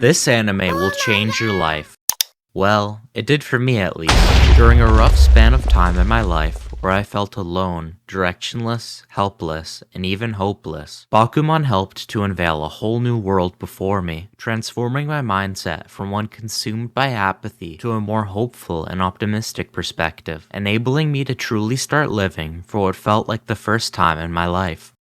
This anime will change your life. Well, it did for me at least. During a rough span of time in my life where I felt alone, directionless, helpless, and even hopeless, Bakuman helped to unveil a whole new world before me, transforming my mindset from one consumed by apathy to a more hopeful and optimistic perspective, enabling me to truly start living for what felt like the first time in my life.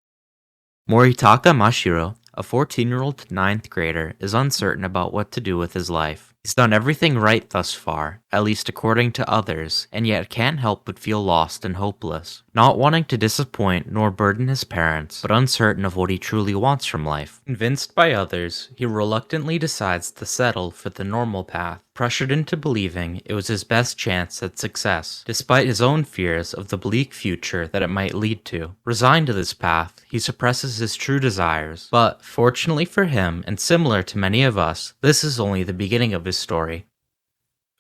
Moritaka Mashiro, a 14-year-old ninth grader, is uncertain about what to do with his life. He's done everything right thus far, at least according to others, and yet can't help but feel lost and hopeless. Not wanting to disappoint nor burden his parents, but uncertain of what he truly wants from life. Convinced by others, he reluctantly decides to settle for the normal path, pressured into believing it was his best chance at success, despite his own fears of the bleak future that it might lead to. Resigned to this path, he suppresses his true desires, but fortunately for him, and similar to many of us, this is only the beginning of his story.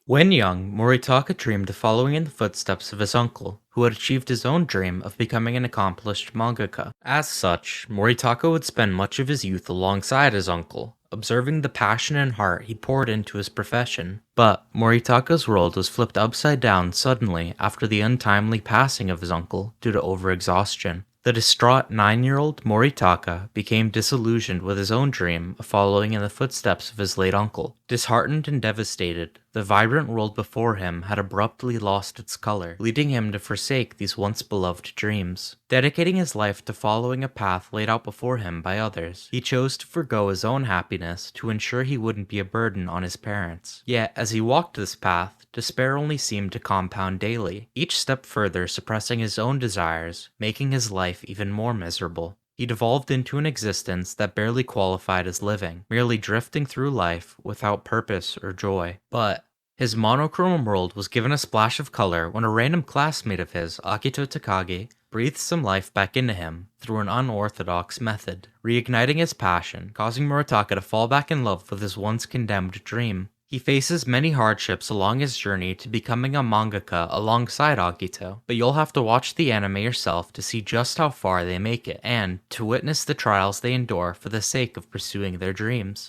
When young, Moritaka dreamed of following in the footsteps of his uncle, who had achieved his own dream of becoming an accomplished mangaka. As such, Moritaka would spend much of his youth alongside his uncle, observing the passion and heart he poured into his profession. But Moritaka's world was flipped upside down suddenly after the untimely passing of his uncle due to overexhaustion. The distraught 9-year-old Moritaka became disillusioned with his own dream of following in the footsteps of his late uncle. Disheartened and devastated, the vibrant world before him had abruptly lost its color, leading him to forsake these once beloved dreams. Dedicating his life to following a path laid out before him by others, he chose to forgo his own happiness to ensure he wouldn't be a burden on his parents. Yet, as he walked this path, despair only seemed to compound daily, each step further suppressing his own desires, making his life even more miserable. He devolved into an existence that barely qualified as living, merely drifting through life without purpose or joy. But his monochrome world was given a splash of color when a random classmate of his, Akito Takagi, breathed some life back into him through an unorthodox method, reigniting his passion, causing Moritaka to fall back in love with his once condemned dream. He faces many hardships along his journey to becoming a mangaka alongside Akito, but you'll have to watch the anime yourself to see just how far they make it, and to witness the trials they endure for the sake of pursuing their dreams.